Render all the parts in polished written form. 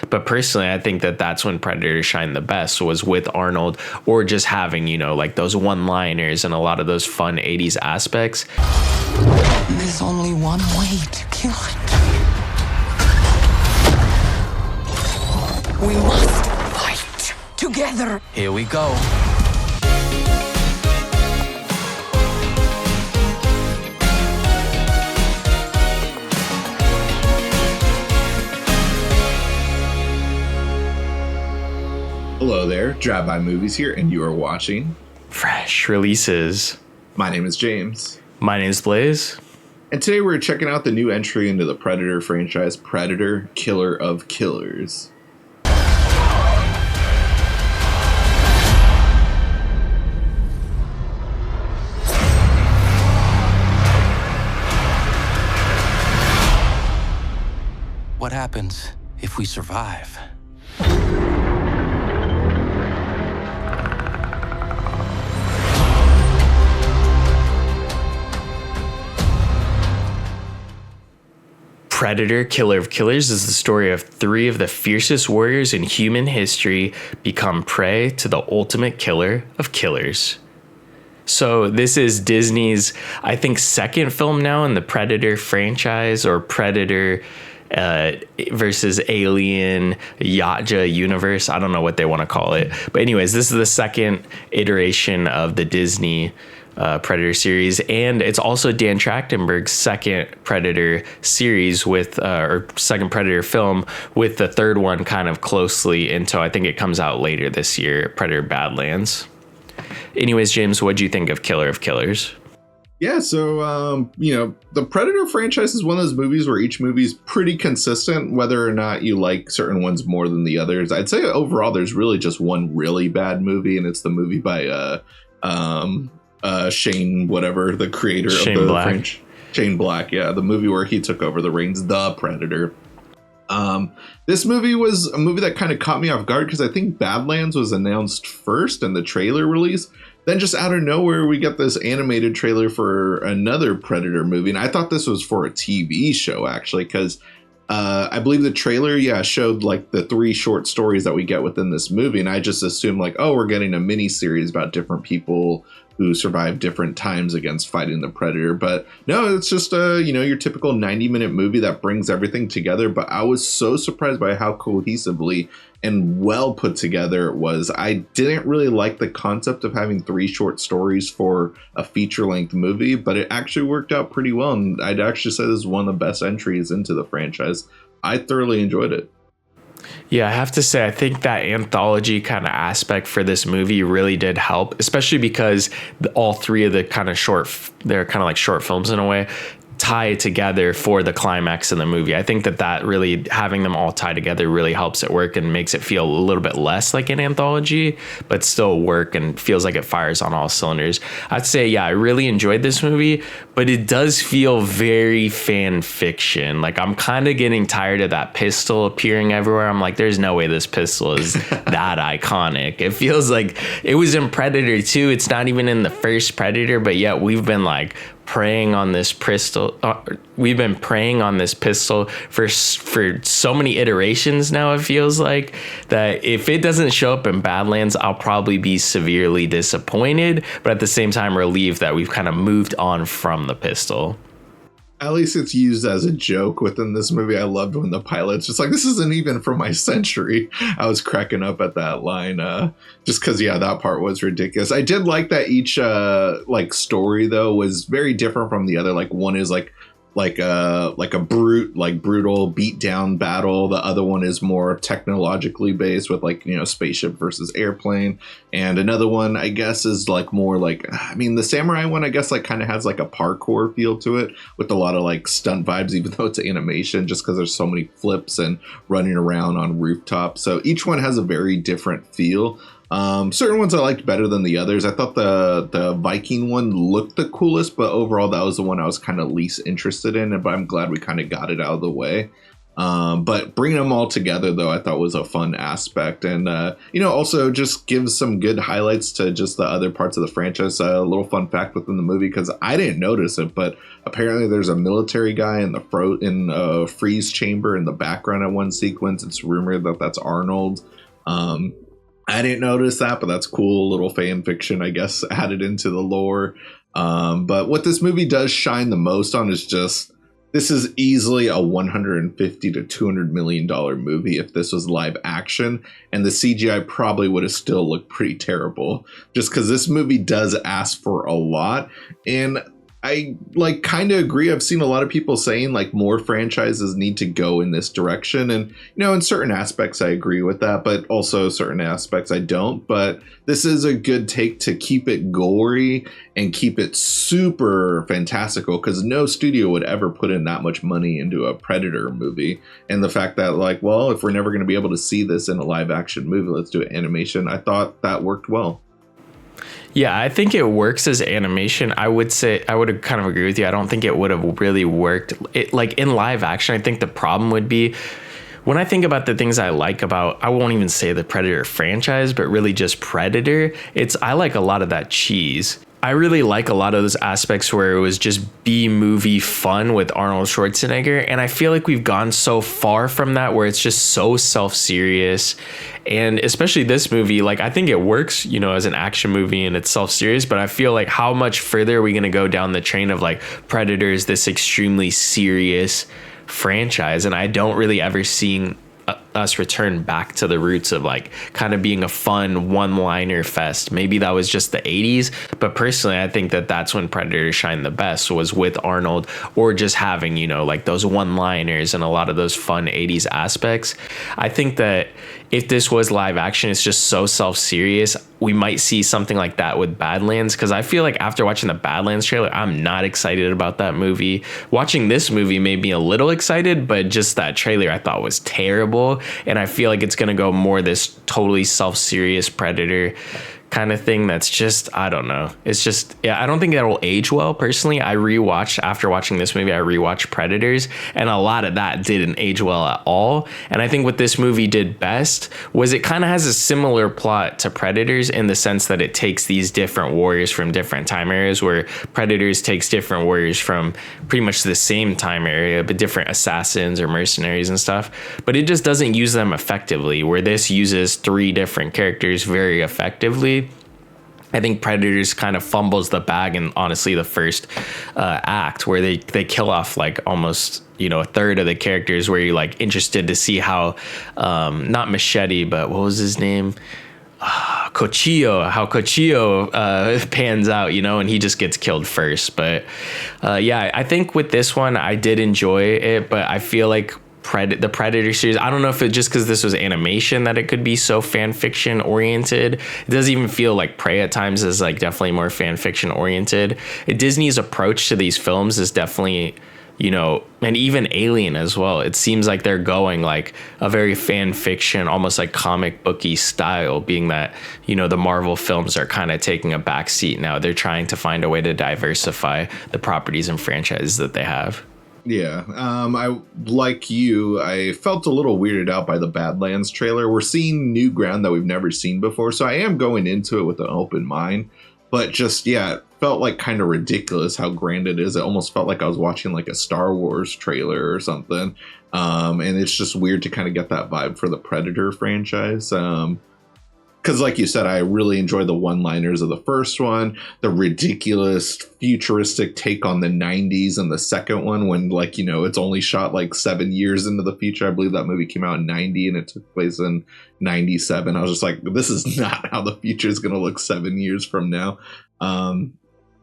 But personally, I think that that's when Predator shined the best, was with Arnold, or just having, you know, like those one-liners and a lot of those fun 80s aspects. There's only one way to kill it. We must fight together. Here we go. Hello there, Drive-By Movies here, and you are watching Fresh releases. My name is James. My name is Blaise. And today we're checking out the new entry into the Predator franchise, Predator, Killer of Killers. What happens if we survive? Predator, Killer of Killers is the story of three of the fiercest warriors in human history become prey to the ultimate killer of killers. So this is Disney's, I think, second film now in the Predator franchise, or Predator versus Alien Yatja universe. I don't know what they want to call it. But anyways, this is the second iteration of the Disney Predator series, and it's also Dan Trachtenberg's second Predator series with or second Predator film, with the third one kind of closely until I think it comes out later this year, Predator Badlands. Anyways, James, what do you think of Killer of Killers? Yeah, so, the Predator franchise is one of those movies where each movie is pretty consistent, whether or not you like certain ones more than the others. I'd say overall there's really just one really bad movie, and it's the movie by Shane, whatever, the creator of the Black. Shane Black, yeah, the movie where he took over the reins, The Predator. This movie was a movie that kind of caught me off guard because I think Badlands was announced first in the trailer release. Then just out of nowhere, we get this animated trailer for another Predator movie. And I thought this was for a TV show, actually, because I believe the trailer, showed like the three short stories that we get within this movie. And I just assumed like, oh, we're getting a mini series about different people who survived different times against fighting the Predator. But no, it's just your typical 90-minute movie that brings everything together. But I was so surprised by how cohesively and well put together it was. I didn't really like the concept of having three short stories for a feature-length movie, but it actually worked out pretty well. And I'd actually say this is one of the best entries into the franchise. I thoroughly enjoyed it. Yeah, I have to say, I think that anthology kind of aspect for this movie really did help, especially because all three of the kind of they're kind of like short films in a way, tie together for the climax in the movie. I think that really, having them all tie together really helps it work and makes it feel a little bit less like an anthology, but still work and feels like it fires on all cylinders. I'd say, yeah, I really enjoyed this movie, but it does feel very fan fiction. Like, I'm kind of getting tired of that pistol appearing everywhere. I'm like, there's no way this pistol is that iconic. It feels like it was in Predator 2. It's not even in the first Predator, but yet we've been like preying on this pistol. We've been preying on this pistol for so many iterations now. It feels like that if it doesn't show up in Badlands, I'll probably be severely disappointed, but at the same time relieved that we've kind of moved on from the pistol. At least it's used as a joke within this movie. I loved when the pilot's just like, this isn't even from my century. I was cracking up at that line just because, that part was ridiculous. I did like that each story, though, was very different from the other. Like, one is like a brutal beat down battle. The other one is more technologically based with spaceship versus airplane. And another one, I guess, is like more like, the samurai one, I guess, like kind of has like a parkour feel to it with a lot of like stunt vibes, even though it's animation, just because there's so many flips and running around on rooftops. So each one has a very different feel. Certain ones I liked better than the others. I thought the Viking one looked the coolest, but overall that was the one I was kind of least interested in, but I'm glad we kind of got it out of the way. But bringing them all together, though, I thought was a fun aspect. And, also just gives some good highlights to just the other parts of the franchise. A little fun fact within the movie, because I didn't notice it, but apparently there's a military guy in the freeze chamber in the background at one sequence. It's rumored that that's Arnold. I didn't notice that, but that's cool. Little fan fiction, I guess, added into the lore. But what this movie does shine the most on is just, this is easily a $150 to $200 million movie if this was live action, and the CGI probably would have still looked pretty terrible, just because this movie does ask for a lot. And I kind of agree. I've seen a lot of people saying more franchises need to go in this direction. And, in certain aspects, I agree with that, but also certain aspects I don't. But this is a good take to keep it gory and keep it super fantastical, because no studio would ever put in that much money into a Predator movie. And the fact that if we're never going to be able to see this in a live action movie, let's do an animation. I thought that worked well. Yeah, I think it works as animation. I would say I would kind of agree with you. I don't think it would have really worked in live action. I think the problem would be, when I think about the things I like about, I won't even say the Predator franchise, but really just Predator, I like a lot of that cheese. I really like a lot of those aspects where it was just B-movie fun with Arnold Schwarzenegger. And I feel like we've gone so far from that, where it's just so self-serious. And especially this movie, I think it works, as an action movie and it's self-serious. But I feel like, how much further are we going to go down the train of Predators, this extremely serious franchise? And I don't really ever see us return back to the roots of kind of being a fun one-liner fest. Maybe that was just the 80s, but personally I think that that's when Predator shined the best, was with Arnold, or just having those one-liners and a lot of those fun 80s aspects. I think that if this was live action, it's just so self-serious. We might see something like that with Badlands, because I feel like after watching the Badlands trailer, I'm not excited about that movie. Watching this movie made me a little excited, but just that trailer I thought was terrible. And I feel like it's going to go more this totally self-serious Predator kind of thing that's just, I don't know. It's just, yeah, I don't think that'll age well. Personally, after watching this movie, I rewatched Predators, and a lot of that didn't age well at all. And I think what this movie did best was it kind of has a similar plot to Predators, in the sense that it takes these different warriors from different time areas, where Predators takes different warriors from pretty much the same time area, but different assassins or mercenaries and stuff. But it just doesn't use them effectively, where this uses 3 different characters very effectively. I think Predators kind of fumbles the bag in, honestly, the first act, where they kill off almost a third of the characters, where you're interested to see how not Machete, but what was his name, Cochillo, how Cochillo pans out, and he just gets killed first. But yeah, I think with this one I did enjoy it, but I feel like the Predator series, I don't know if it just because this was animation that it could be so fan fiction oriented. It doesn't even feel like Prey at times is definitely more fan fiction oriented. Disney's approach to these films is definitely, and even Alien as well, it seems like they're going a very fan fiction, almost comic booky style, being that the Marvel films are kind of taking a back seat now. They're trying to find a way to diversify the properties and franchises that they have. Yeah, I felt a little weirded out by the Badlands trailer. We're seeing new ground that we've never seen before, so I am going into it with an open mind. But just, yeah, it felt kind of ridiculous how grand it is. It almost felt like I was watching a Star Wars trailer or something. And it's just weird to kind of get that vibe for the Predator franchise. Because like you said, I really enjoyed the one-liners of the first one, the ridiculous futuristic take on the 90s in the second one, when it's only shot 7 years into the future. I believe that movie came out in 90 and it took place in 97. I was just this is not how the future is going to look 7 years from now.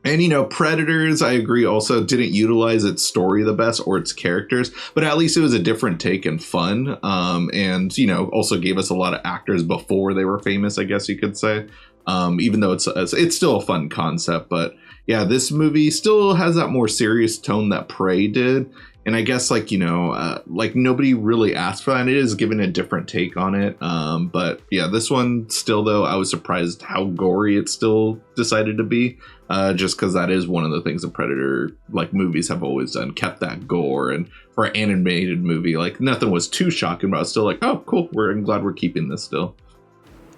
And, Predators, I agree, also didn't utilize its story the best, or its characters, but at least it was a different take and fun. And, also gave us a lot of actors before they were famous, I guess you could say. Even though it's still a fun concept, but yeah, this movie still has that more serious tone that Prey did. And I guess like, like nobody really asked for that. It is given a different take on it. But yeah, this one still, though, I was surprised how gory it still decided to be. Just because that is one of the things that Predator like movies have always done, kept that gore. And for an animated movie, like nothing was too shocking, but I was still like, oh, cool. I'm glad we're keeping this still.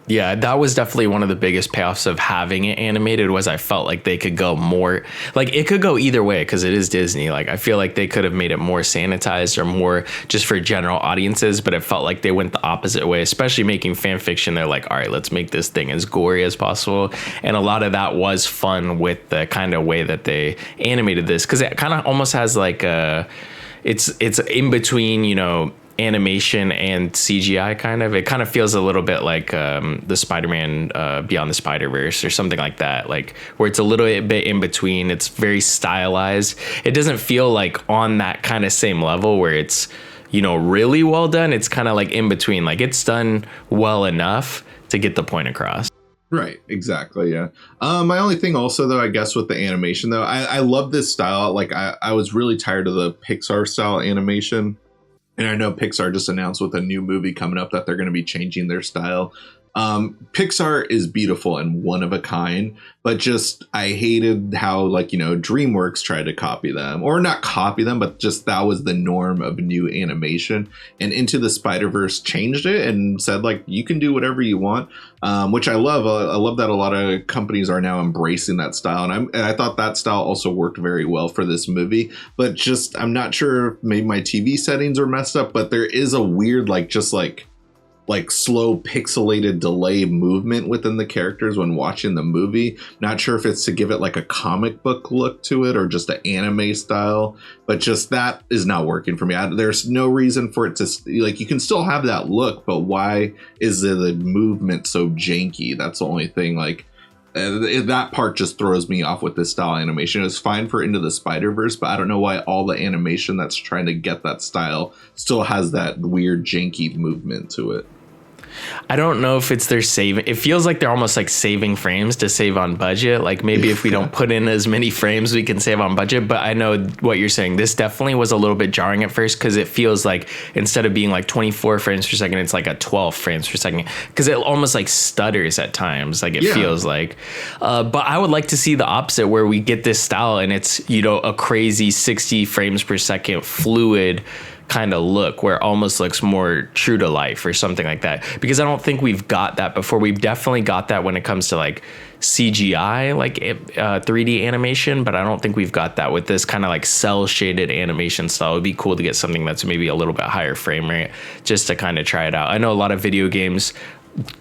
Yeah, that was definitely one of the biggest payoffs of having it animated was I felt like they could go more, like it could go either way because it is Disney. Like I feel like they could have made it more sanitized or more just for general audiences, but it felt like they went the opposite way, especially making fan fiction. They're like, all right, let's make this thing as gory as possible. And a lot of that was fun with the kind of way that they animated this because it kind of almost has like it's in between, animation and CGI kind of. It kind of feels a little bit like the Spider-Man Beyond the Spider-Verse or something like that, like where it's a little bit in between. It's very stylized. It doesn't feel like on that kind of same level where it's, really well done. It's kind of like in between, like it's done well enough to get the point across. Right, exactly, yeah. My only thing also, though, I guess with the animation, though, I love this style. Like I was really tired of the Pixar style animation. And I know Pixar just announced with a new movie coming up that they're going to be changing their style. Pixar is beautiful and one of a kind, but just I hated how DreamWorks tried to copy them, or not copy them, but just that was the norm of new animation. And Into the Spider-Verse changed it and said you can do whatever you want, which I love. I love that a lot of companies are now embracing that style, and I thought that style also worked very well for this movie. But just I'm not sure if maybe my TV settings are messed up, but there is a weird slow pixelated delay movement within the characters when watching the movie. Not sure if it's to give it like a comic book look to it or just an anime style, but just that is not working for me. There's no reason for it to you can still have that look, but why is the movement so janky? That's the only thing. That part just throws me off with this style animation. It's fine for Into the Spider-Verse, but I don't know why all the animation that's trying to get that style still has that weird janky movement to it. I don't know if it's their saving. It feels like they're almost like saving frames to save on budget. Like maybe if we don't put in as many frames, we can save on budget. But I know what you're saying. This definitely was a little bit jarring at first because it feels like instead of being like 24 frames per second, it's like a 12 frames per second because it almost like stutters at times. Like it feels like. But I would like to see the opposite where we get this style and it's, a crazy 60 frames per second fluid kind of look where it almost looks more true to life or something like that, because I don't think we've got that before. We've definitely got that when it comes to like CGI, like 3D animation, but I don't think we've got that with this kind of like cell shaded animation style. It'd be cool to get something that's maybe a little bit higher frame rate just to kind of try it out. I know a lot of video games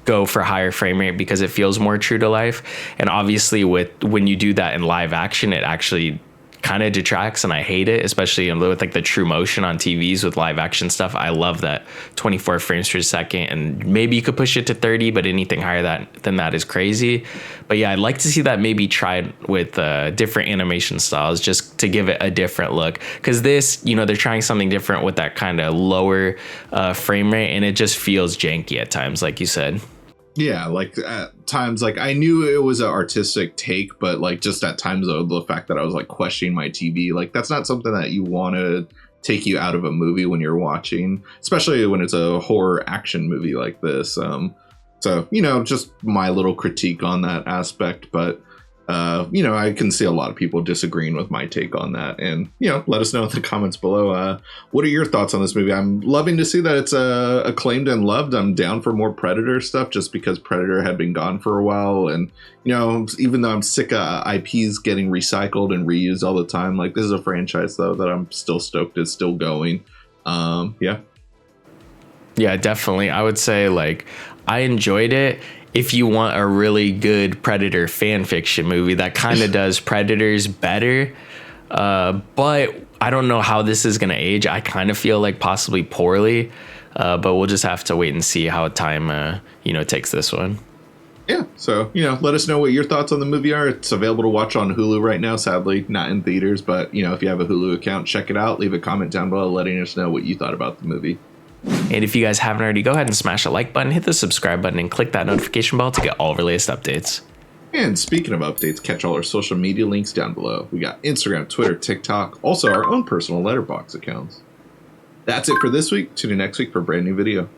go for higher frame rate because it feels more true to life, and obviously when you do that in live action, it actually kind of detracts, and I hate it, especially with like the true motion on TVs with live action stuff. I love that 24 frames per second, and maybe you could push it to 30, but anything higher than that is crazy. But yeah, I'd like to see that maybe tried with different animation styles just to give it a different look, because this, they're trying something different with that kind of lower frame rate, and it just feels janky at times, like you said. Yeah, like at times, like I knew it was an artistic take, but like just at times, though, the fact that I was like questioning my TV, like that's not something that you want to take you out of a movie when you're watching, especially when it's a horror action movie like this. So, just my little critique on that aspect. But, I can see a lot of people disagreeing with my take on that. And, let us know in the comments below. What are your thoughts on this movie? I'm loving to see that it's acclaimed and loved. I'm down for more Predator stuff just because Predator had been gone for a while. And, even though I'm sick of IPs getting recycled and reused all the time, like this is a franchise, though, that I'm still stoked is still going. Yeah. Yeah, definitely. I would say I enjoyed it. If you want a really good Predator fan fiction movie that kind of does Predators better, but I don't know how this is going to age. I kind of feel like possibly poorly, but we'll just have to wait and see how time, takes this one. Yeah, so, let us know what your thoughts on the movie are. It's available to watch on Hulu right now, sadly, not in theaters, but, if you have a Hulu account, check it out. Leave a comment down below letting us know what you thought about the movie. And if you guys haven't already, go ahead and smash the like button, hit the subscribe button, and click that notification bell to get all of our latest updates. And speaking of updates, catch all our social media links down below. We got Instagram, Twitter, TikTok, also our own personal letterbox accounts. That's it for this week. Tune in next week for a brand new video.